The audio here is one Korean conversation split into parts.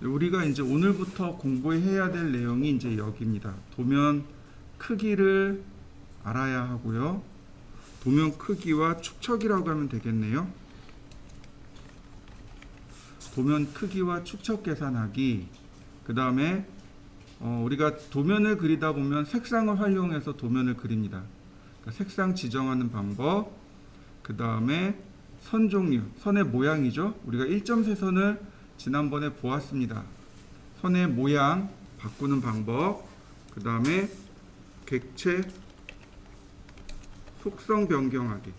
우리가 이제 오늘부터 공부해야 될 내용이 이제 여기입니다. 도면 크기를 알아야 하고요. 도면 크기와 축척이라고 하면 되겠네요. 도면 크기와 축척 계산하기. 그 다음에 우리가 도면을 그리다 보면 색상을 활용해서 도면을 그립니다. 그러니까 색상 지정하는 방법. 그 다음에 선 종류, 선의 모양이죠. 우리가 1.3선을 지난번에 보았습니다. 선의 모양 바꾸는 방법. 그 다음에 객체 속성 변경하기.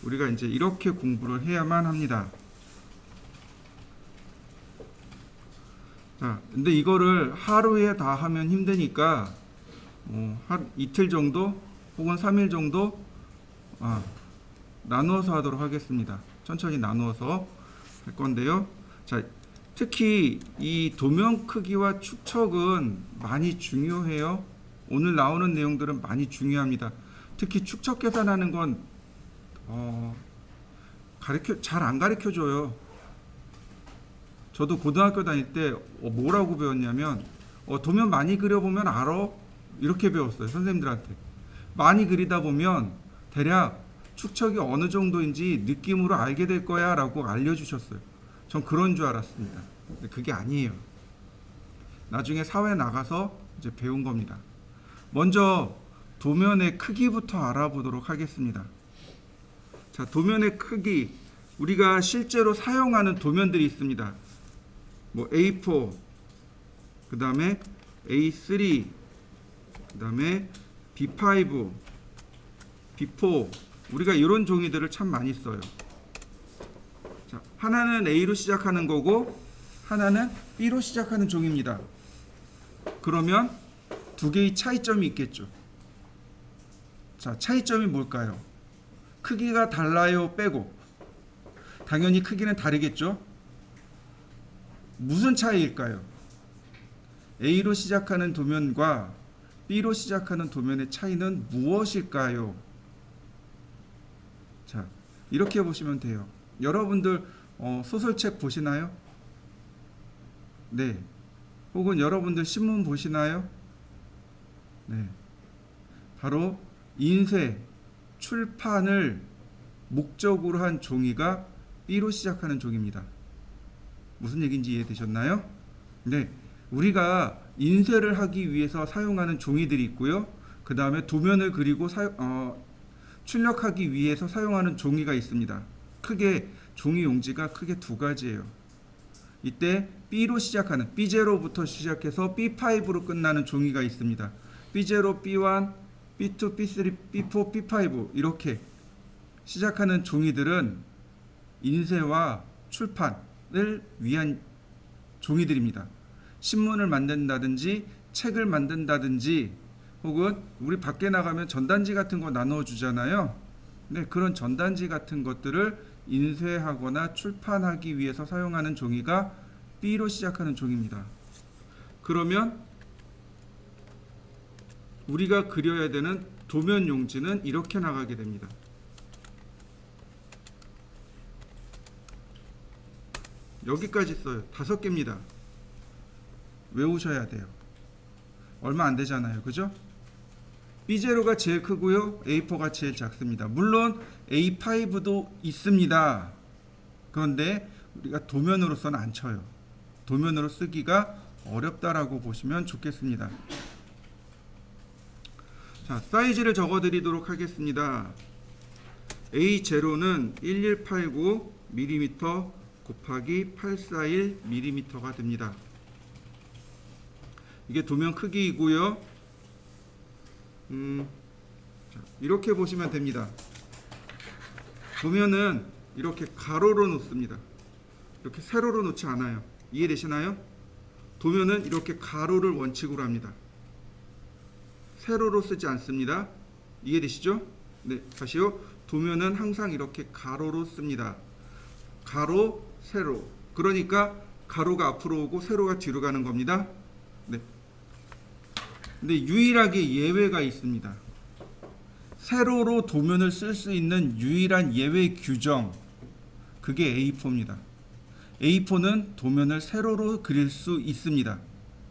우리가 이제 이렇게 공부를 해야만 합니다. 자, 근데 이거를 하루에 다 하면 힘드니까 한 이틀 정도 혹은 3일 정도 나누어서 하도록 하겠습니다. 천천히 나누어서 할 건데요. 자, 특히 이 도면 크기와 축척은 많이 중요해요. 오늘 나오는 내용들은 많이 중요합니다. 특히 축척 계산하는 건 잘 안 가르쳐 줘요. 저도 고등학교 다닐 때 뭐라고 배웠냐면 도면 많이 그려보면 알아? 이렇게 배웠어요. 선생님들한테. 많이 그리다 보면 대략 축척이 어느 정도인지 느낌으로 알게 될 거야 라고 알려주셨어요. 전 그런 줄 알았습니다. 근데 그게 아니에요. 나중에 사회 나가서 이제 배운 겁니다. 먼저 도면의 크기부터 알아보도록 하겠습니다. 자, 도면의 크기. 우리가 실제로 사용하는 도면들이 있습니다. 뭐 A4, 그 다음에 A3, 그 다음에 B5, B4. 우리가 이런 종이들을 참 많이 써요. 자, 하나는 A로 시작하는 거고 하나는 B로 시작하는 종입니다. 그러면 두 개의 차이점이 있겠죠. 자, 차이점이 뭘까요? 크기가 달라요 빼고. 당연히 크기는 다르겠죠. 무슨 차이일까요? A로 시작하는 도면과 B로 시작하는 도면의 차이는 무엇일까요? 자, 이렇게 보시면 돼요. 여러분들 소설책 보시나요? 네. 혹은 여러분들 신문 보시나요? 네. 바로 인쇄, 출판을 목적으로 한 종이가 B로 시작하는 종입니다. 무슨 얘기인지 이해되셨나요? 네. 우리가 인쇄를 하기 위해서 사용하는 종이들이 있고요. 그 다음에 도면을 그리고 출력하기 위해서 사용하는 종이가 있습니다. 크게 종이 용지가 크게 두 가지예요. 이때 B로 시작하는 B0부터 시작해서 B5로 끝나는 종이가 있습니다. B0, B1, B2, B3, B4, B5 이렇게 시작하는 종이들은 인쇄와 출판을 위한 종이들입니다. 신문을 만든다든지 책을 만든다든지 혹은 우리 밖에 나가면 전단지 같은 거 나눠 주잖아요. 네, 그런 전단지 같은 것들을 인쇄하거나 출판하기 위해서 사용하는 종이가 B로 시작하는 종입니다. 그러면 우리가 그려야 되는 도면 용지는 이렇게 나가게 됩니다. 여기까지 써요. 5개입니다. 외우셔야 돼요. 얼마 안 되잖아요. 그죠? B0가 제일 크고요. A4가 제일 작습니다. 물론 A5도 있습니다. 그런데 우리가 도면으로서는 안 쳐요. 도면으로 쓰기가 어렵다라고 보시면 좋겠습니다. 자, 사이즈를 적어드리도록 하겠습니다. A0는 1189mm 곱하기 841mm가 됩니다. 이게 도면 크기이고요. 자, 이렇게 보시면 됩니다. 도면은 이렇게 가로로 놓습니다. 이렇게 세로로 놓지 않아요. 이해되시나요? 도면은 이렇게 가로를 원칙으로 합니다. 세로로 쓰지 않습니다. 이해되시죠? 네, 다시요. 도면은 항상 이렇게 가로로 씁니다. 가로, 세로. 그러니까 가로가 앞으로 오고 세로가 뒤로 가는 겁니다. 네. 근데 유일하게 예외가 있습니다. 세로로 도면을 쓸 수 있는 유일한 예외 규정, 그게 A4입니다. A4는 도면을 세로로 그릴 수 있습니다.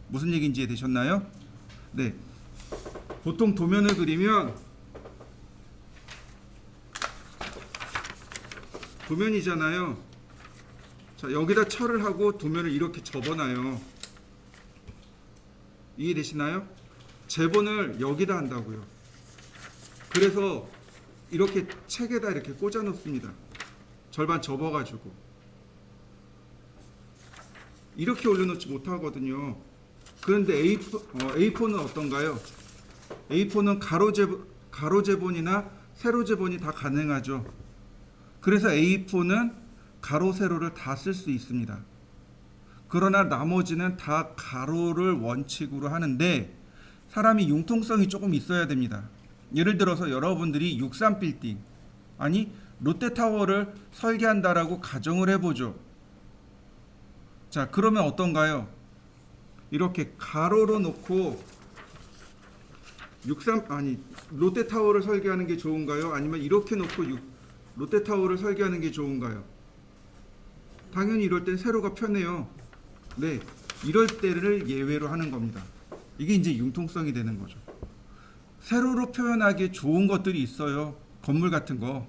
무슨 얘기인지 이해되셨나요? 네. 보통 도면을 그리면 도면이잖아요. 자, 여기다 철을 하고 도면을 이렇게 접어놔요. 이해되시나요? 제본을 여기다 한다고요. 그래서 이렇게 책에다 이렇게 꽂아 놓습니다. 절반 접어가지고 이렇게 올려놓지 못하거든요. 그런데 A4는 어떤가요? A4는 가로 제본이나 세로 제본이 다 가능하죠. 그래서 A4는 가로 세로를 다 쓸 수 있습니다. 그러나 나머지는 다 가로를 원칙으로 하는데 사람이 융통성이 조금 있어야 됩니다. 예를 들어서 여러분들이 63빌딩 아니 롯데타워를 설계한다라고 가정을 해보죠. 자, 그러면 어떤가요? 이렇게 가로로 놓고 롯데타워를 설계하는 게 좋은가요? 아니면 이렇게 놓고 롯데타워를 설계하는 게 좋은가요? 당연히 이럴 땐 세로가 편해요. 네, 이럴 때를 예외로 하는 겁니다. 이게 이제 융통성이 되는 거죠. 세로로 표현하기에 좋은 것들이 있어요. 건물 같은 거.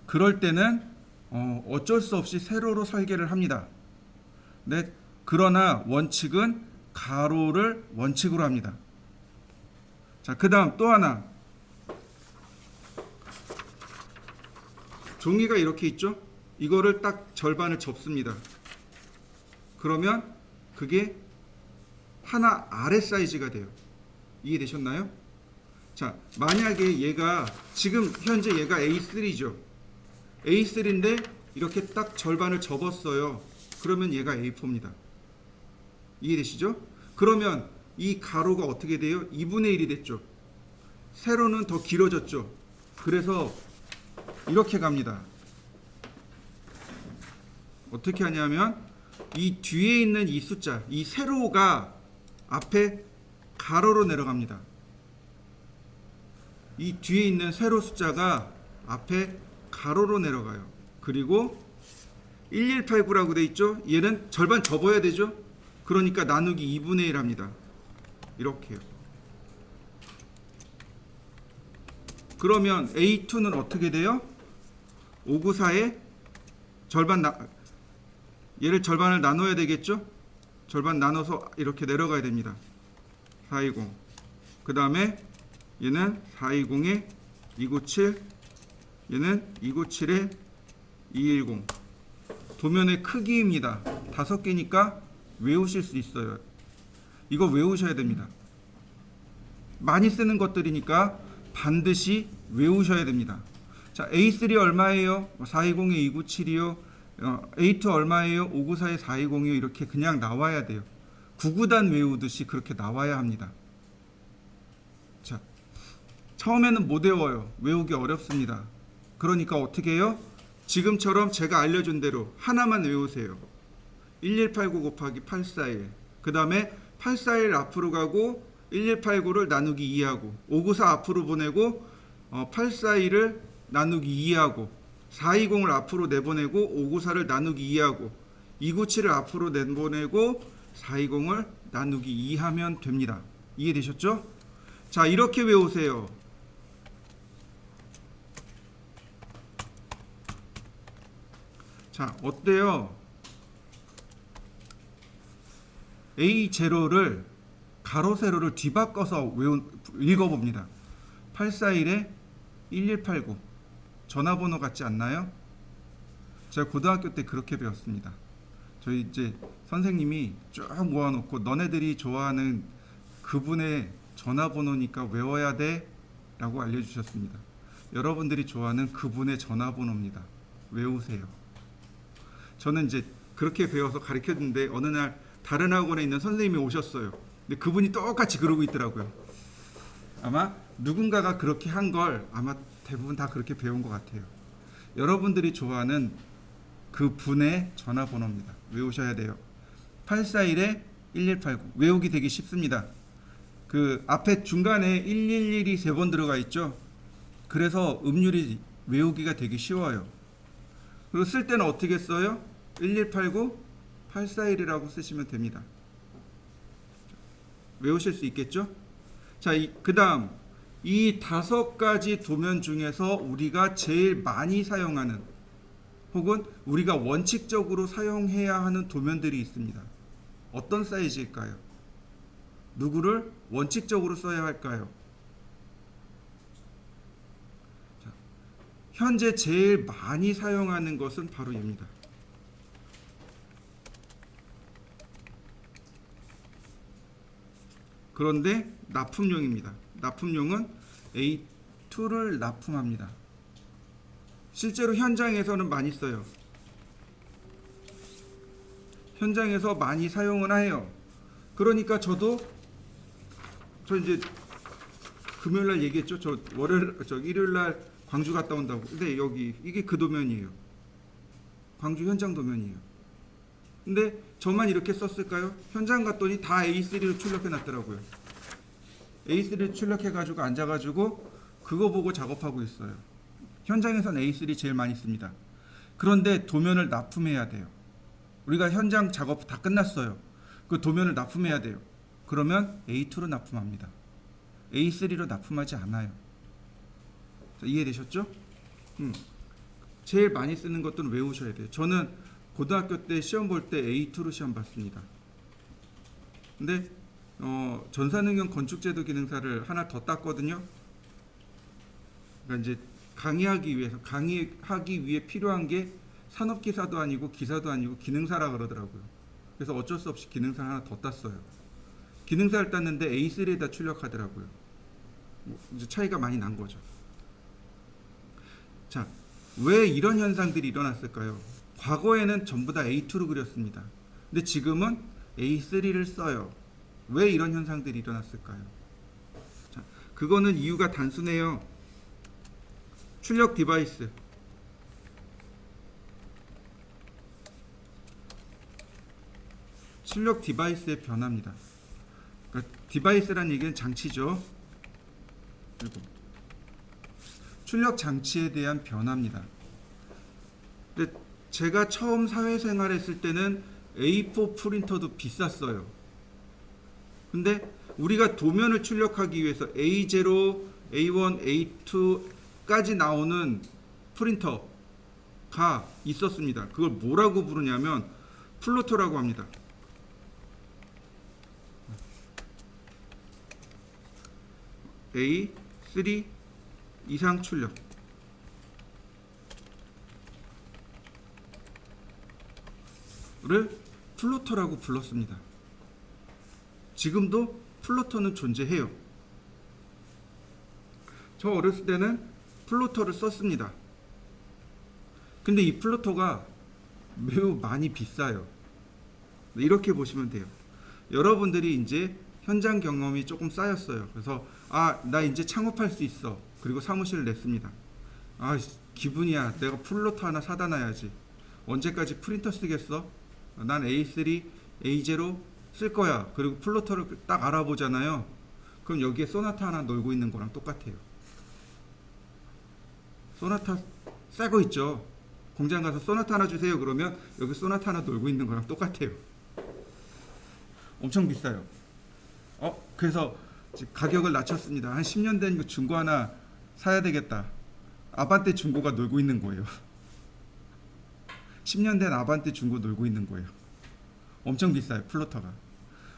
그럴 때는 어쩔 수 없이 세로로 설계를 합니다. 네, 그러나 원칙은 가로를 원칙으로 합니다. 자, 그 다음 또 하나. 종이가 이렇게 있죠? 이거를 딱 절반을 접습니다. 그러면 그게 하나 아래 사이즈가 돼요. 이해되셨나요? 자, 만약에 얘가 지금 현재 얘가 A3죠. A3인데 이렇게 딱 절반을 접었어요. 그러면 얘가 A4입니다. 이해되시죠? 그러면 이 가로가 어떻게 돼요? 2분의 1이 됐죠. 세로는 더 길어졌죠. 그래서 이렇게 갑니다. 어떻게 하냐면 이 뒤에 있는 이 숫자, 이 세로가 앞에 가로로 내려갑니다. 이 뒤에 있는 세로 숫자가 앞에 가로로 내려가요. 그리고 1189라고 돼 있죠? 얘는 절반 접어야 되죠? 그러니까 나누기 2분의 1 합니다. 이렇게요. 그러면 A2는 어떻게 돼요? 594에 얘를 절반을 나눠야 되겠죠? 절반 나눠서 이렇게 내려가야 됩니다. 420. 그 다음에 얘는 420에 297, 얘는 297에 210. 도면의 크기입니다. 5개니까 외우실 수 있어요. 이거 외우셔야 됩니다. 많이 쓰는 것들이니까 반드시 외우셔야 됩니다. 자, A3 얼마예요? 420에 297이요. A2 얼마예요? 594에 420이요. 이렇게 그냥 나와야 돼요. 구구단 외우듯이 그렇게 나와야 합니다. 자, 처음에는 못 외워요. 외우기 어렵습니다. 그러니까 어떻게 해요? 지금처럼 제가 알려준 대로 하나만 외우세요. 1189 곱하기 841. 그 다음에 841 앞으로 가고 1189를 나누기 2하고 594 앞으로 보내고 841을 나누기 2하고 420을 앞으로 내보내고 594를 나누기 2하고 297을 앞으로 내보내고 420을 나누기 2하면 됩니다. 이해되셨죠? 자, 이렇게 외우세요. 자, 어때요? A0를 가로 세로를 뒤바꿔서 읽어봅니다. 841에 1189 전화번호 같지 않나요? 제가 고등학교 때 그렇게 배웠습니다. 저희 이제 선생님이 쭉 모아놓고 너네들이 좋아하는 그분의 전화번호니까 외워야 돼 라고 알려주셨습니다. 여러분들이 좋아하는 그분의 전화번호입니다. 외우세요. 저는 이제 그렇게 배워서 가르쳤는데 어느 날 다른 학원에 있는 선생님이 오셨어요. 근데 그분이 똑같이 그러고 있더라고요. 아마 누군가가 그렇게 한 걸 아마 대부분 다 그렇게 배운 것 같아요. 여러분들이 좋아하는 그 분의 전화번호입니다. 외우셔야 돼요. 841에 1189 외우기 되게 쉽습니다. 그 앞에 중간에 111이 3번 들어가 있죠. 그래서 음률이 외우기가 되게 쉬워요. 그리고 쓸 때는 어떻게 써요? 1189 841이라고 쓰시면 됩니다. 외우실 수 있겠죠? 자, 그다음 이 5가지 도면 중에서 우리가 제일 많이 사용하는 혹은 우리가 원칙적으로 사용해야 하는 도면들이 있습니다. 어떤 사이즈일까요? 누구를 원칙적으로 써야 할까요? 자, 현재 제일 많이 사용하는 것은 바로 입니다. 그런데 납품용입니다. 납품용은 A2를 납품합니다. 실제로 현장에서는 많이 써요. 현장에서 많이 사용을 해요. 그러니까 저 이제 금요일날 얘기했죠. 저 일요일날 광주 갔다 온다고. 근데 여기 이게 그 도면이에요. 광주 현장 도면이에요. 근데 저만 이렇게 썼을까요? 현장 갔더니 다 A3로 출력해 놨더라고요. A3 출력해 가지고 앉아 가지고 그거 보고 작업하고 있어요. 현장에서는 A3 제일 많이 씁니다. 그런데 도면을 납품해야 돼요. 우리가 현장 작업 다 끝났어요. 그 도면을 납품해야 돼요. 그러면 A2로 납품합니다. A3로 납품하지 않아요. 자, 이해되셨죠? 제일 많이 쓰는 것들은 외우셔야 돼요. 저는 고등학교 때 시험 볼 때 A2로 시험 봤습니다. 근데 전산응용 건축제도 기능사를 하나 더 땄거든요. 그러니까 이제 강의하기 위해 필요한 게 산업기사도 아니고 기사도 아니고 기능사라 그러더라고요. 그래서 어쩔 수 없이 기능사 하나 더 땄어요. 기능사를 땄는데 A3에다 출력하더라고요. 이제 차이가 많이 난 거죠. 자, 왜 이런 현상들이 일어났을까요? 과거에는 전부 다 A2로 그렸습니다. 근데 지금은 A3를 써요. 왜 이런 현상들이 일어났을까요? 자, 그거는 이유가 단순해요. 출력 디바이스. 출력 디바이스의 변화입니다. 그러니까 디바이스란 얘기는 장치죠. 그리고 출력 장치에 대한 변화입니다. 근데 제가 처음 사회생활 했을 때는 A4 프린터도 비쌌어요. 근데 우리가 도면을 출력하기 위해서 A0, A1, A2까지 나오는 프린터가 있었습니다. 그걸 뭐라고 부르냐면 플로터라고 합니다. A3 이상 출력. 를 플로터라고 불렀습니다. 지금도 플로터는 존재해요. 저 어렸을 때는 플로터를 썼습니다. 근데 이 플로터가 매우 많이 비싸요. 이렇게 보시면 돼요. 여러분들이 이제 현장 경험이 조금 쌓였어요. 그래서 나 이제 창업할 수 있어. 그리고 사무실을 냈습니다. 기분이야. 내가 플로터 하나 사다 놔야지. 언제까지 프린터 쓰겠어? 난 A3, A0 쓸 거야. 그리고 플로터를 딱 알아보잖아요. 그럼 여기에 소나타 하나 놀고 있는 거랑 똑같아요. 소나타 새 거 있죠. 공장 가서 소나타 하나 주세요. 그러면 여기 소나타 하나 놀고 있는 거랑 똑같아요. 엄청 비싸요. 그래서 가격을 낮췄습니다. 한 10년 된 중고 하나 사야 되겠다. 아반떼 중고가 놀고 있는 거예요. 10년 된 아반떼 중고 놀고 있는 거예요. 엄청 비싸요, 플로터가.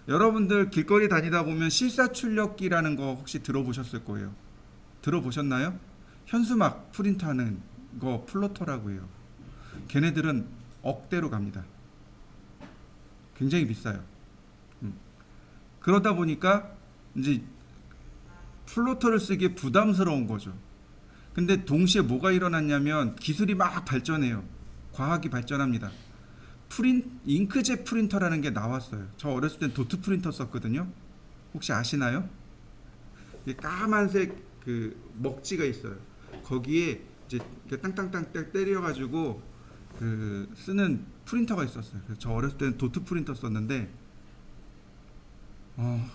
여러분들 길거리 다니다 보면 실사출력기라는 거 혹시 들어보셨을 거예요. 들어보셨나요? 현수막 프린트하는 거 플로터라고 해요. 걔네들은 억대로 갑니다. 굉장히 비싸요. 그러다 보니까 이제 플로터를 쓰기에 부담스러운 거죠. 근데 동시에 뭐가 일어났냐면 기술이 막 발전해요. 과학이 발전합니다. 잉크젯 프린터라는 게 나왔어요. 저 어렸을 땐 도트 프린터 썼거든요. 혹시 아시나요? 까만색 그 먹지가 있어요. 거기에 이제 땅땅땅 때려가지고 그 쓰는 프린터가 있었어요. 그래서 저 어렸을 때는 도트 프린터 썼는데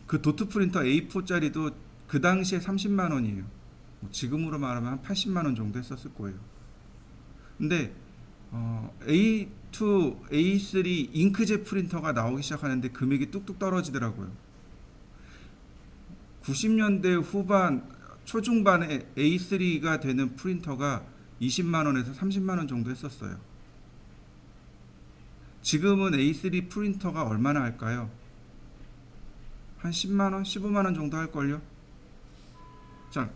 그 도트 프린터 A4짜리도 그 당시에 30만 원이에요. 지금으로 말하면 한 80만 원 정도 했었을 거예요. 근데 A2, A3 잉크젯 프린터가 나오기 시작하는데 금액이 뚝뚝 떨어지더라고요. 90년대 후반 초중반에 A3가 되는 프린터가 20만 원에서 30만 원 정도 했었어요. 지금은 A3 프린터가 얼마나 할까요? 한 10만 원, 15만 원 정도 할걸요? 자,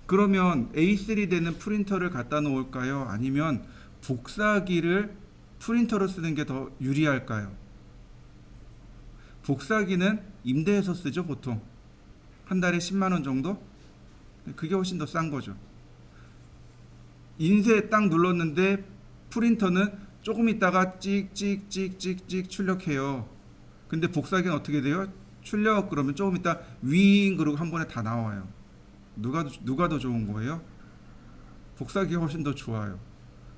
그러면 A3 되는 프린터를 갖다 놓을까요? 아니면 복사기를 프린터로 쓰는 게 더 유리할까요? 복사기는 임대해서 쓰죠, 보통. 한 달에 10만 원 정도? 그게 훨씬 더 싼 거죠. 인쇄 딱 눌렀는데 프린터는 조금 있다가 찍찍찍찍찍 출력해요. 근데 복사기는 어떻게 돼요? 출력 그러면 조금 있다 윙 그러고 한 번에 다 나와요. 누가 더 좋은 거예요? 복사기가 훨씬 더 좋아요.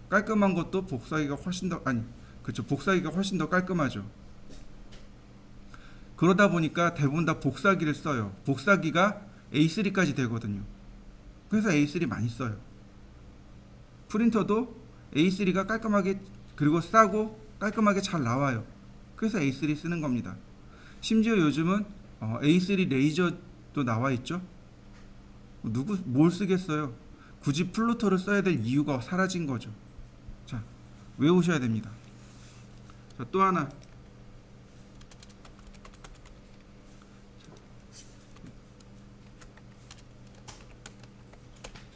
깔끔한 것도 복사기가 훨씬 더 그렇죠. 복사기가 훨씬 더 깔끔하죠. 그러다 보니까 대부분 다 복사기를 써요. 복사기가 A3까지 되거든요. 그래서 A3 많이 써요. 프린터도 A3가 깔끔하게 그리고 싸고 깔끔하게 잘 나와요. 그래서 A3 쓰는 겁니다. 심지어 요즘은 A3 레이저도 나와 있죠. 뭘 쓰겠어요? 굳이 플로터를 써야 될 이유가 사라진 거죠. 자, 외우셔야 됩니다. 자, 또 하나.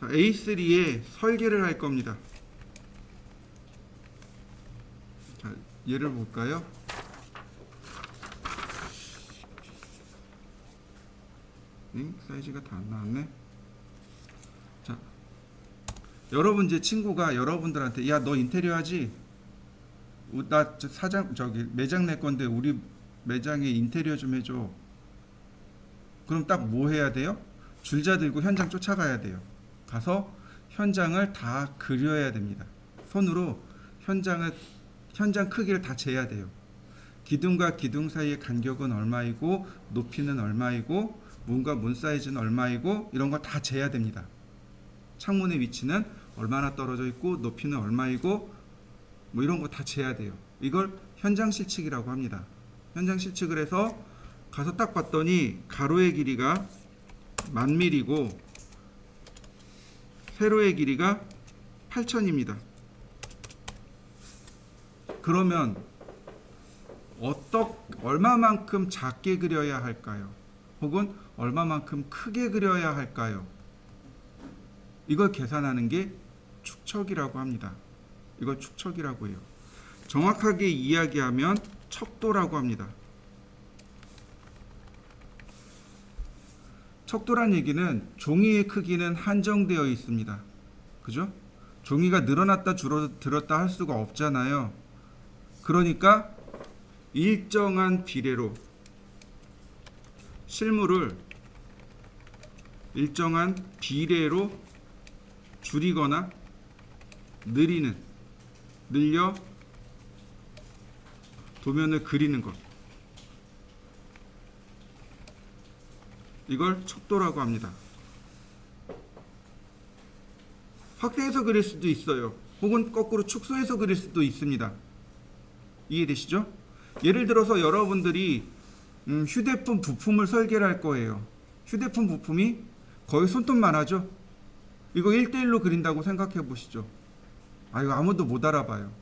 자, A3에 설계를 할 겁니다. 자, 예를 볼까요? 사이즈가 다 안 나왔네. 자, 여러분 제 친구가 여러분들한테 야, 너 인테리어 하지? 나 사장 매장 낼 건데 우리 매장에 인테리어 좀 해줘. 그럼 딱 뭐 해야 돼요? 줄자 들고 현장 쫓아가야 돼요. 가서 현장을 다 그려야 됩니다. 손으로 현장 크기를 다 재야 돼요. 기둥과 기둥 사이의 간격은 얼마이고 높이는 얼마이고 문과 문 사이즈는 얼마이고 이런 거 다 재야 됩니다. 창문의 위치는 얼마나 떨어져 있고 높이는 얼마이고 뭐 이런 거 다 재야 돼요. 이걸 현장 실측이라고 합니다. 현장 실측을 해서 가서 딱 봤더니 가로의 길이가 1000mm이고 세로의 길이가 8000입니다. 그러면 얼마만큼 작게 그려야 할까요? 혹은 얼마만큼 크게 그려야 할까요? 이걸 계산하는 게 축척이라고 합니다. 이걸 축척이라고 해요. 정확하게 이야기하면 척도라고 합니다. 척도란 얘기는 종이의 크기는 한정되어 있습니다. 그죠? 종이가 늘어났다 줄어들었다 할 수가 없잖아요. 그러니까 일정한 비례로 실물을 일정한 비례로 줄이거나 늘려 도면을 그리는 것. 이걸 척도라고 합니다. 확대해서 그릴 수도 있어요. 혹은 거꾸로 축소해서 그릴 수도 있습니다. 이해되시죠? 예를 들어서 여러분들이 휴대폰 부품을 설계를 할 거예요. 휴대폰 부품이 거의 손톱만 하죠? 이거 1대1로 그린다고 생각해 보시죠. 이거 아무도 못 알아봐요.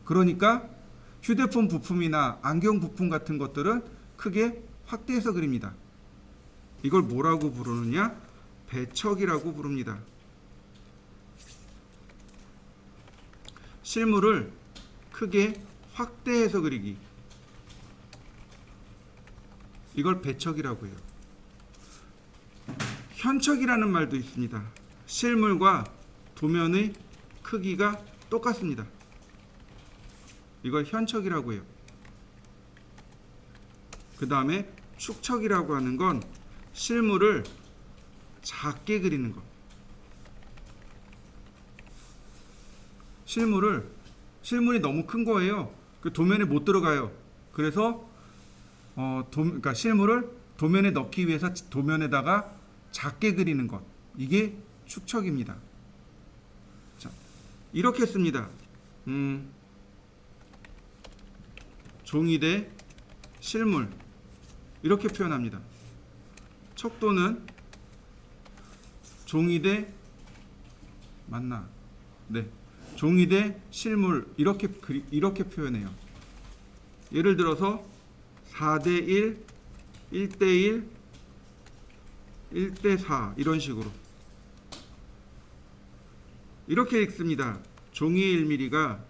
그러니까 휴대폰 부품이나 안경 부품 같은 것들은 크게 확대해서 그립니다. 이걸 뭐라고 부르느냐? 배척이라고 부릅니다. 실물을 크게 확대해서 그리기. 이걸 배척이라고 해요. 현척이라는 말도 있습니다. 실물과 도면의 크기가 똑같습니다. 이걸 현척이라고 해요. 그 다음에 축척이라고 하는 건 실물을 작게 그리는 것. 실물이 너무 큰 거예요. 그 도면에 못 들어가요. 그래서 그러니까 실물을 도면에 넣기 위해서 도면에다가 작게 그리는 것. 이게 축척입니다. 자, 이렇게 씁니다. 종이 대 실물 이렇게 표현합니다. 척도는 종이 대 맞나? 네, 종이 대 실물 이렇게 표현해요. 예를 들어서 4대 1, 1대 1, 1대 4 이런 식으로 이렇게 읽습니다. 종이의 1mm가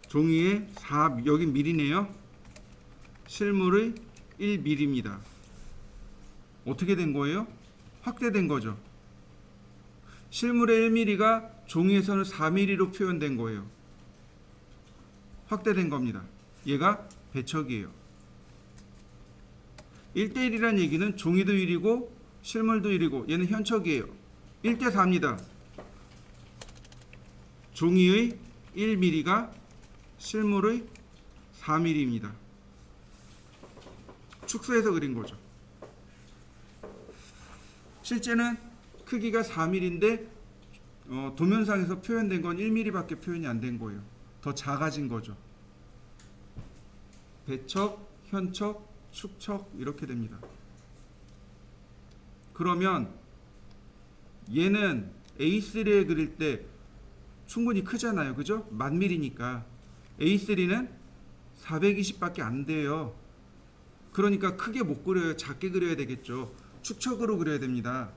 종이의 4 여기 미리네요. 실물의 1mm입니다. 어떻게 된 거예요? 확대된 거죠. 실물의 1mm가 종이에서는 4mm로 표현된 거예요. 확대된 겁니다. 얘가 배척이에요. 1대1이라는 얘기는 종이도 1이고 실물도 1이고 얘는 현척이에요. 1대 4입니다. 종이의 1mm가 실물의 4mm입니다. 축소해서 그린 거죠. 실제는 크기가 4mm인데 도면상에서 표현된 건 1mm밖에 표현이 안 된 거예요. 더 작아진 거죠. 배척, 현척, 축척 이렇게 됩니다. 그러면 얘는 A3에 그릴 때 충분히 크잖아요. 그죠? 1000mm니까 A3는 420밖에 안 돼요. 그러니까 크게 못 그려요. 작게 그려야 되겠죠. 축척으로 그려야 됩니다.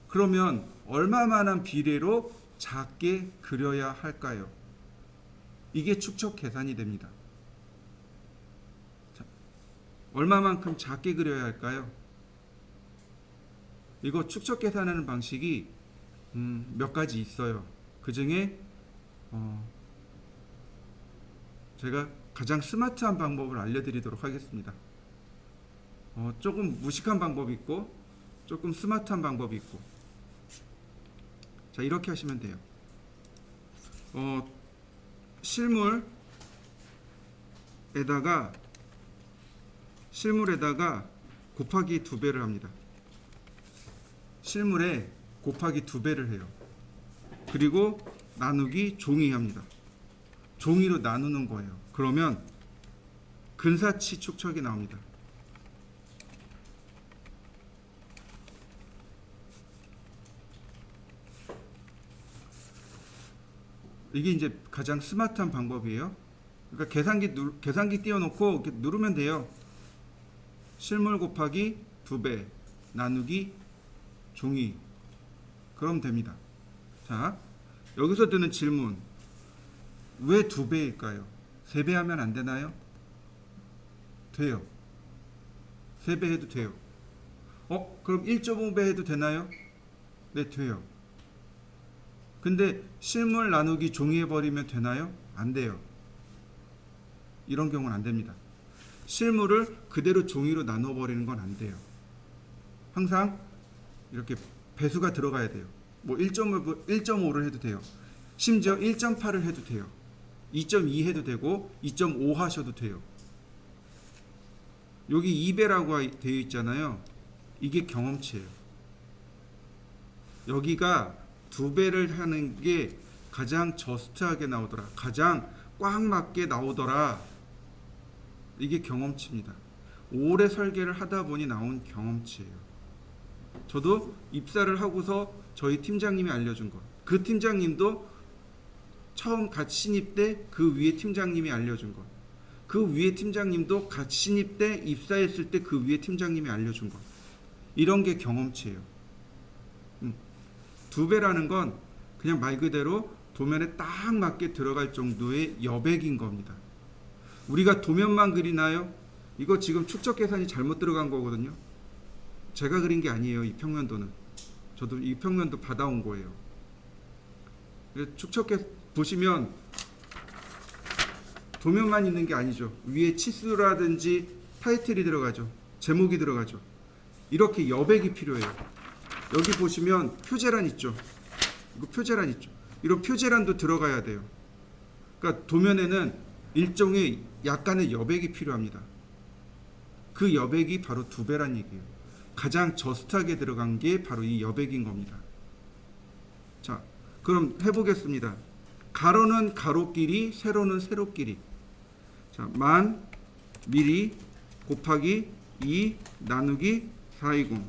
그러면 얼마만한 비례로 작게 그려야 할까요? 이게 축척 계산이 됩니다. 자, 얼마만큼 작게 그려야 할까요? 이거 축척 계산하는 방식이 몇 가지 있어요. 그 중에 제가 가장 스마트한 방법을 알려드리도록 하겠습니다. 조금 무식한 방법이 있고 조금 스마트한 방법이 있고, 자 이렇게 하시면 돼요. 실물에다가 곱하기 2배를 합니다. 실물에 곱하기 2배를 해요. 그리고 나누기 종이 합니다. 종이로 나누는 거예요. 그러면 근사치 축척이 나옵니다. 이게 이제 가장 스마트한 방법이에요. 그러니까 계산기 띄워놓고 이렇게 누르면 돼요. 실물 곱하기 2배 나누기 종이. 그럼 됩니다. 자, 여기서 드는 질문. 왜 2배일까요? 3배 하면 안 되나요? 돼요. 3배 해도 돼요. 그럼 1.5배 해도 되나요? 네, 돼요. 근데 실물 나누기 종이 해버리면 되나요? 안 돼요. 이런 경우는 안 됩니다. 실물을 그대로 종이로 나눠버리는 건 안 돼요. 항상 이렇게 배수가 들어가야 돼요. 뭐 1.5를 해도 돼요. 심지어 1.8을 해도 돼요. 2.2 해도 되고 2.5 하셔도 돼요. 여기 2배라고 되어 있잖아요. 이게 경험치예요. 여기가 2배를 하는 게 가장 저스트하게 나오더라. 가장 꽉 맞게 나오더라. 이게 경험치입니다. 오래 설계를 하다 보니 나온 경험치예요. 저도 입사를 하고서 저희 팀장님이 알려준 것. 그 팀장님도 처음 갓 신입 때 그 위에 팀장님이 알려준 것. 그 위에 팀장님도 갓 신입 때 입사했을 때 그 위에 팀장님이 알려준 것. 이런 게 경험치예요. 2배라는 건 그냥 말 그대로 도면에 딱 맞게 들어갈 정도의 여백인 겁니다. 우리가 도면만 그리나요? 이거 지금 축척 계산이 잘못 들어간 거거든요. 제가 그린 게 아니에요. 이 평면도는. 저도 이 평면도 받아온 거예요. 축척 보시면 도면만 있는 게 아니죠. 위에 치수라든지 타이틀이 들어가죠. 제목이 들어가죠. 이렇게 여백이 필요해요. 여기 보시면 표제란 있죠. 이거 표제란 있죠. 이런 표제란도 들어가야 돼요. 그러니까 도면에는 일종의 약간의 여백이 필요합니다. 그 여백이 바로 2배란 얘기예요. 가장 저스트하게 들어간 게 바로 이 여백인 겁니다. 자, 그럼 해보겠습니다. 가로는 가로끼리, 세로는 세로끼리. 자, 만 미리 곱하기 2 나누기 420.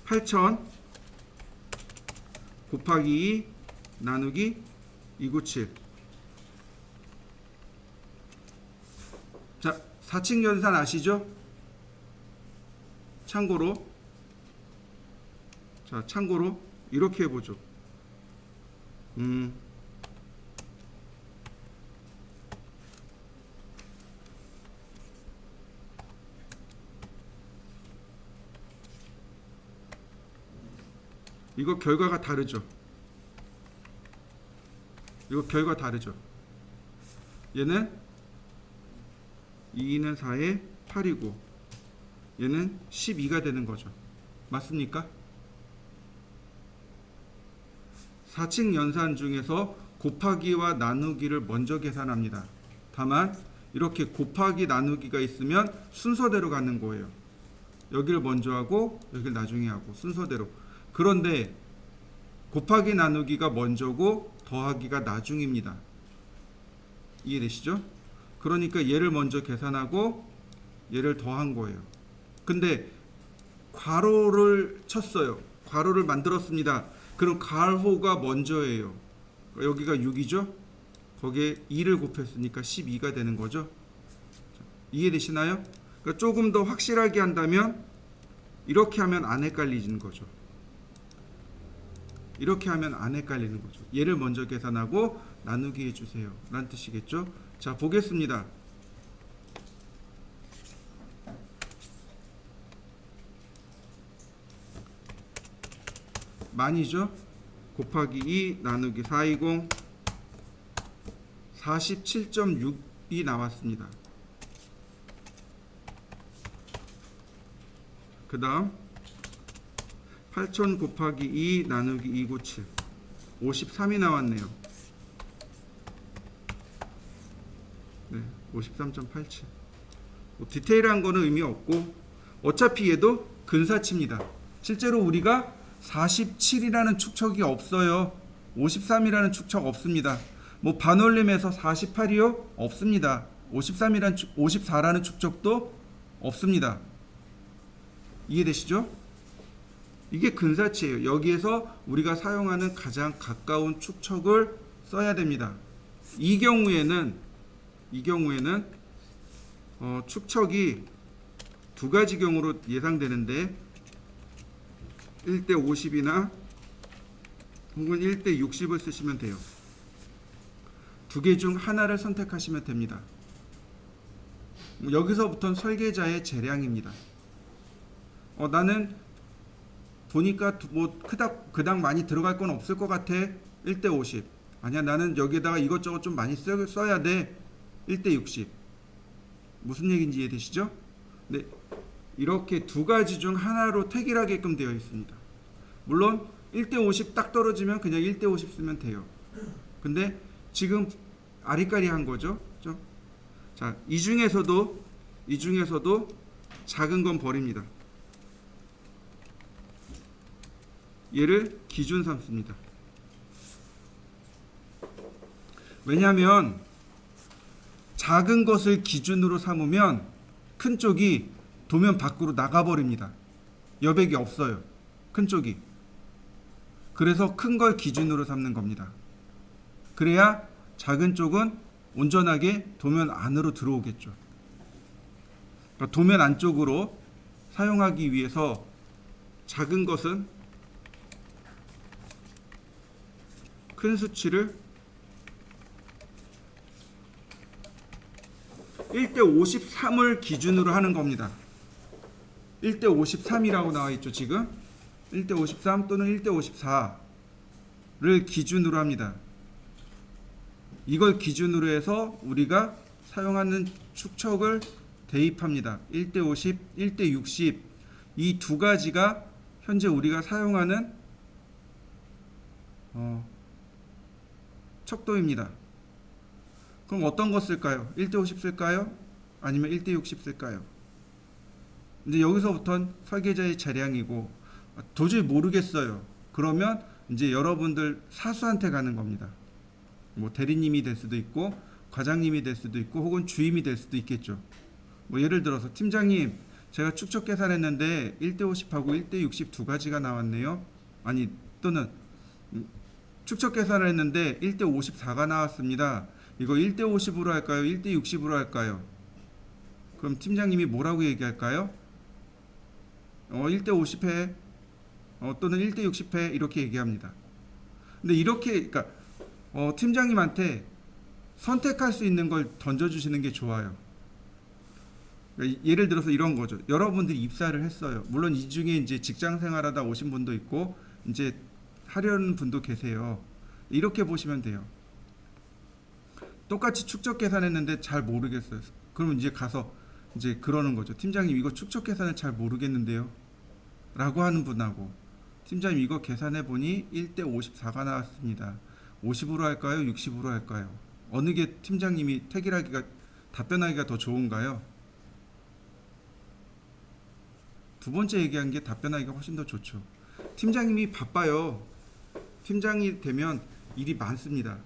8000 곱하기 2 나누기 297. 자, 4층 연산 아시죠? 참고로 이렇게 해보죠. 이거 결과가 다르죠. 얘는 2는 4에 8이고 얘는 12가 되는 거죠. 맞습니까? 4층 연산 중에서 곱하기와 나누기를 먼저 계산합니다. 다만 이렇게 곱하기 나누기가 있으면 순서대로 가는 거예요. 여기를 먼저 하고 여기를 나중에 하고 순서대로. 그런데 곱하기 나누기가 먼저고 더하기가 나중입니다. 이해되시죠? 그러니까 얘를 먼저 계산하고 얘를 더한 거예요. 근데 괄호를 쳤어요. 괄호를 만들었습니다. 그럼 괄호가 먼저예요. 여기가 6이죠? 거기에 2를 곱했으니까 12가 되는 거죠. 이해되시나요? 그러니까 조금 더 확실하게 한다면 이렇게 하면 안 헷갈리는 거죠. 얘를 먼저 계산하고 나누기 해주세요. 라는 뜻이겠죠? 자, 보겠습니다. 만이죠? 곱하기 2 나누기 420 47.6이 나왔습니다. 그 다음 8000 곱하기 2 나누기 297 53이 나왔네요. 네, 53.87. 디테일한 거는 의미 없고 어차피 얘도 근사치입니다. 실제로 우리가 47이라는 축척이 없어요. 53이라는 축척 없습니다. 뭐 반올림에서 48이요? 없습니다. 54라는 축척도 없습니다. 이해되시죠? 이게 근사치예요. 여기에서 우리가 사용하는 가장 가까운 축척을 써야 됩니다. 이 경우에는 축척이 두 가지 경우로 예상되는데 1대 50이나 혹은 1대 60을 쓰시면 돼요. 두 개 중 하나를 선택하시면 됩니다. 여기서부터는 설계자의 재량입니다. 나는 보니까 뭐 그닥 많이 들어갈 건 없을 것 같아. 1대 50. 아니야, 나는 여기에다가 이것저것 좀 많이 써야 돼. 1대 60. 무슨 얘기인지 이해되시죠? 네, 이렇게 두 가지 중 하나로 택일하게끔 되어 있습니다. 물론 1대 50 딱 떨어지면 그냥 1대 50 쓰면 돼요. 근데 지금 아리까리한 거죠. 자, 이 중에서도 작은 건 버립니다. 얘를 기준 삼습니다. 왜냐하면 작은 것을 기준으로 삼으면 큰 쪽이 도면 밖으로 나가버립니다. 여백이 없어요. 큰 쪽이. 그래서 큰 걸 기준으로 삼는 겁니다. 그래야 작은 쪽은 온전하게 도면 안으로 들어오겠죠. 그러니까 도면 안쪽으로 사용하기 위해서 작은 것은 큰 수치를 1대 53을 기준으로 하는 겁니다. 1대 53이라고 나와 있죠, 지금. 1대 53 또는 1대 54를 기준으로 합니다. 이걸 기준으로 해서 우리가 사용하는 축척을 대입합니다. 1대 50, 1대 60. 이 두 가지가 현재 우리가 사용하는 척도입니다. 그럼 어떤 거 쓸까요? 1대 50 쓸까요? 아니면 1대 60 쓸까요? 이제 여기서부터는 설계자의 재량이고 도저히 모르겠어요. 그러면 이제 여러분들 사수한테 가는 겁니다. 뭐 대리님이 될 수도 있고 과장님이 될 수도 있고 혹은 주임이 될 수도 있겠죠. 뭐 예를 들어서 팀장님, 제가 축적 계산했는데 1대 50하고 1대 60 두 가지가 나왔네요. 아니, 또는 축적 계산을 했는데 1대 54가 나왔습니다. 이거 1대 50으로 할까요? 1대 60으로 할까요? 그럼 팀장님이 뭐라고 얘기할까요? 1대 50해. 또는 1대 60해. 이렇게 얘기합니다. 근데 이렇게, 그러니까 팀장님한테 선택할 수 있는 걸 던져주시는 게 좋아요. 그러니까 예를 들어서 이런 거죠. 여러분들이 입사를 했어요. 물론 이 중에 이제 직장 생활하다 오신 분도 있고 이제 하려는 분도 계세요. 이렇게 보시면 돼요. 똑같이 축적 계산했는데 잘 모르겠어요. 그러면 이제 가서 이제 그러는 거죠. 팀장님, 이거 축적 계산을 잘 모르겠는데요. 라고 하는 분하고, 팀장님, 이거 계산해 보니 1대 54가 나왔습니다. 50으로 할까요? 60으로 할까요? 어느 게 팀장님이 답변하기가 더 좋은가요? 두 번째 얘기한 게 답변하기가 훨씬 더 좋죠. 팀장님이 바빠요. 팀장이 되면 일이 많습니다.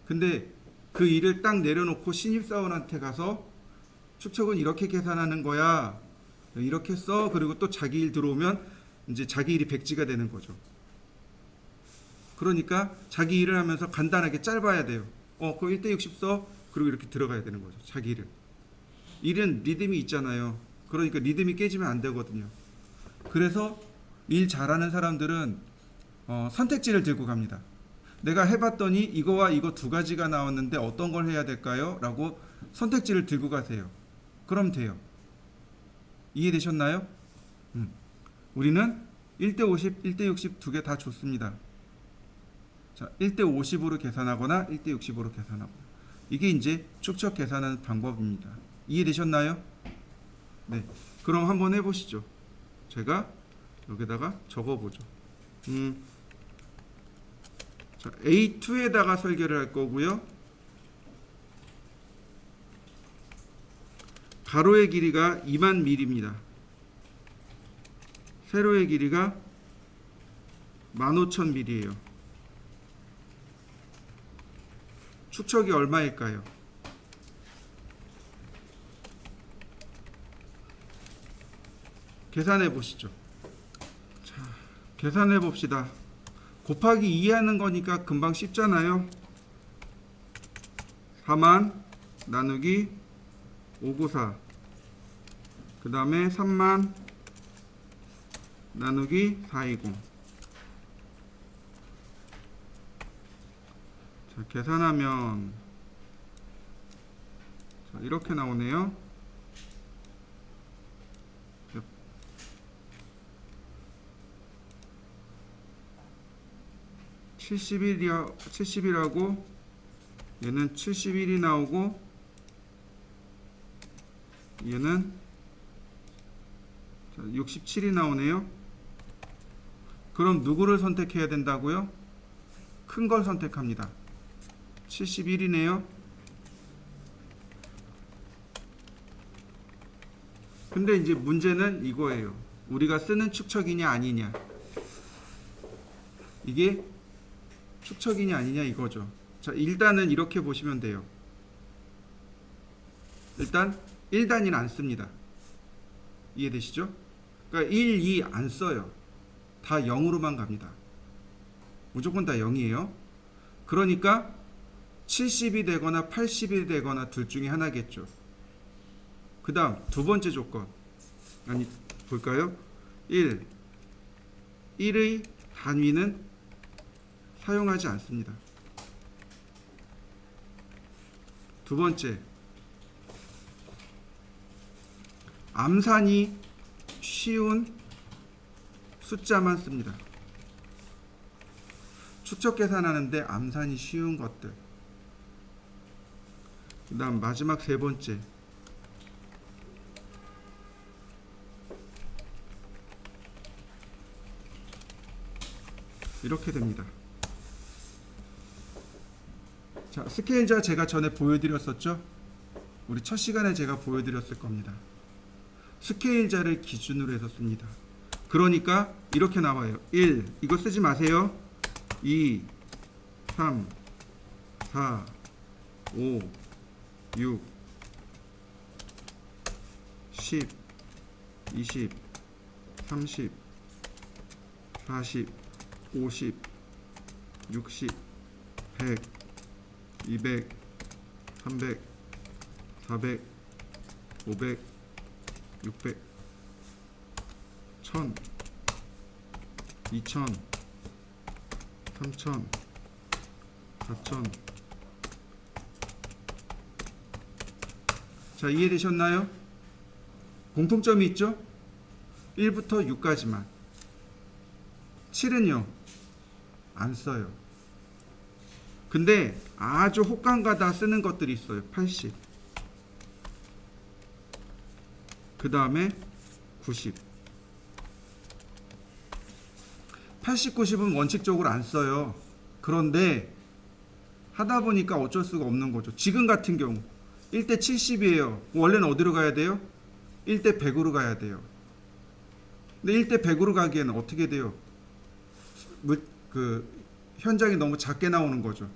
근데 그 일을 딱 내려놓고 신입사원한테 가서 축척은 이렇게 계산하는 거야, 이렇게 써. 그리고 또 자기 일 들어오면 이제 자기 일이 백지가 되는 거죠. 그러니까 자기 일을 하면서 간단하게 짧아야 돼요. 그거 1대 60 써. 그리고 이렇게 들어가야 되는 거죠. 자기 일을. 일은 리듬이 있잖아요. 그러니까 리듬이 깨지면 안 되거든요. 그래서 일 잘하는 사람들은 선택지를 들고 갑니다. 내가 해봤더니 이거와 이거 두 가지가 나왔는데 어떤 걸 해야 될까요? 라고 선택지를 들고 가세요. 그럼 돼요. 이해되셨나요? 우리는 1대 50, 1대 60 두 개 다 좋습니다. 자, 1대 50으로 계산하거나 1대 60으로 계산하거나. 이게 이제 축적 계산하는 방법입니다. 이해되셨나요? 네. 그럼 한번 해보시죠. 제가 여기다가 적어보죠. 자, A2에다가 설계를 할 거고요. 가로의 길이가 2만 mm입니다. 세로의 길이가 15,000mm예요. 축척이 얼마일까요? 계산해 보시죠. 자, 계산해 봅시다. 곱하기 2 하는 거니까 금방 쉽잖아요. 4만 나누기 594. 그 다음에 3만 나누기 420. 자, 계산하면 자, 이렇게 나오네요. 70이라고 얘는 71이 나오고 얘는 67이 나오네요. 그럼 누구를 선택해야 된다고요? 큰 걸 선택합니다. 71이네요. 근데 이제 문제는 이거예요. 우리가 쓰는 축척이냐 아니냐. 이게 축척이냐 아니냐 이거죠. 자, 일단은 이렇게 보시면 돼요. 일단 1단위는 안 씁니다. 이해되시죠? 그러니까 1, 2 안 써요. 다 0으로만 갑니다. 무조건 다 0이에요. 그러니까 70이 되거나 80이 되거나 둘 중에 하나겠죠. 그 다음 두 번째 조건. 아니, 볼까요? 1의 단위는 사용하지 않습니다. 두 번째, 암산이 쉬운 숫자만 씁니다. 축척 계산하는데 암산이 쉬운 것들. 그 다음 마지막 세 번째, 이렇게 됩니다. 자, 스케일자 제가 전에 보여드렸었죠? 우리 첫 시간에 제가 보여드렸을 겁니다. 스케일자를 기준으로 해서 씁니다. 그러니까 이렇게 나와요. 1, 이거 쓰지 마세요. 2, 3, 4, 5, 6, 10, 20, 30, 40, 50, 60, 100, 200, 300, 400, 500, 600, 1000, 2000, 3000, 4000. 자, 이해되셨나요? 공통점이 있죠? 1부터 6까지만. 7은요 안 써요. 근데 아주 혹간가다 쓰는 것들이 있어요. 80, 그 다음에 90. 80, 90은 원칙적으로 안 써요. 그런데 하다 보니까 어쩔 수가 없는 거죠. 지금 같은 경우 1대 70이에요. 원래는 어디로 가야 돼요? 1대 100으로 가야 돼요. 근데 1대 100으로 가기에는 어떻게 돼요? 그 현장이 너무 작게 나오는 거죠.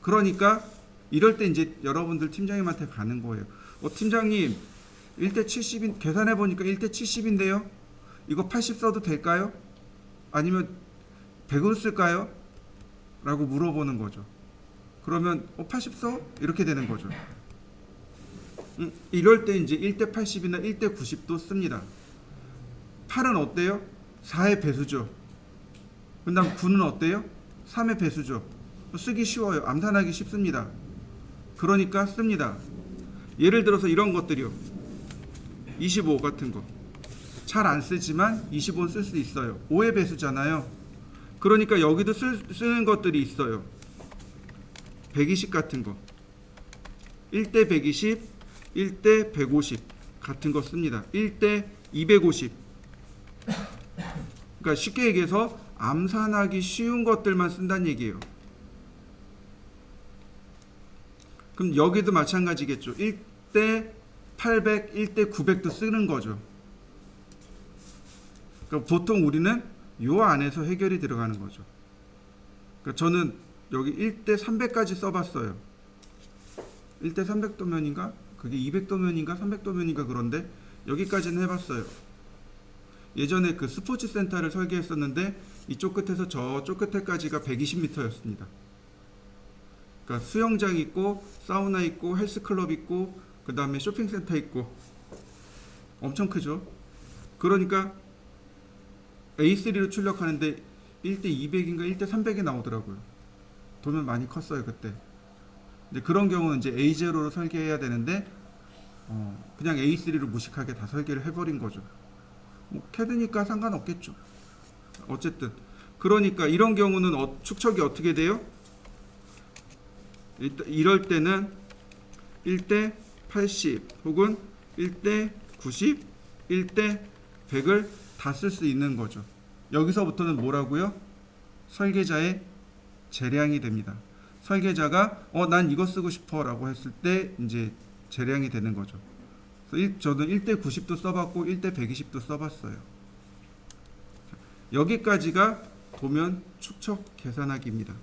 그러니까 이럴 때 이제 여러분들 팀장님한테 가는 거예요. 팀장님 1대 70인 계산해 보니까 1대 70인데요. 이거 80 써도 될까요? 아니면 100으로 쓸까요? 라고 물어보는 거죠. 그러면 80 써? 이렇게 되는 거죠. 이럴 때 이제 1대 80이나 1대 90도 씁니다. 8은 어때요? 4의 배수죠. 그 다음 9는 어때요? 3의 배수죠. 쓰기 쉬워요. 암산하기 쉽습니다. 그러니까 씁니다. 예를 들어서 이런 것들이요. 25 같은 거. 잘 안 쓰지만 25는 쓸 수 있어요. 5의 배수잖아요. 그러니까 여기도 쓰는 것들이 있어요. 120 같은 거. 1대 120, 1대 150 같은 거 씁니다. 1대 250. 그러니까 쉽게 얘기해서 암산하기 쉬운 것들만 쓴다는 얘기예요. 그럼 여기도 마찬가지겠죠. 1대 800, 1대 900도 쓰는 거죠. 그러니까 보통 우리는 요 안에서 해결이 들어가는 거죠. 그러니까 저는 여기 1대 300까지 써봤어요. 1대 300도면인가? 그게 200도면인가? 300도면인가? 그런데 여기까지는 해봤어요. 예전에 그 스포츠 센터를 설계했었는데 이쪽 끝에서 저쪽 끝에까지가 120m였습니다. 그러니까 수영장 있고 사우나 있고 헬스클럽 있고 그 다음에 쇼핑센터 있고 엄청 크죠. 그러니까 A3로 출력하는데 1대 200인가 1대 300이 나오더라고요. 도면 많이 컸어요 그때. 근데 그런 경우는 이제 A0로 설계해야 되는데 그냥 A3로 무식하게 다 설계를 해버린 거죠. 뭐 캐드니까 상관없겠죠. 어쨌든 그러니까 이런 경우는 축척이 어떻게 돼요? 이럴 때는 1대 80 혹은 1대 90, 1대 100을 다 쓸 수 있는 거죠. 여기서부터는 뭐라고요? 설계자의 재량이 됩니다. 설계자가 난 이거 쓰고 싶어 라고 했을 때 이제 재량이 되는 거죠. 그래서 저도 1대 90도 써봤고 1대 120도 써봤어요. 여기까지가 도면 축척 계산하기입니다.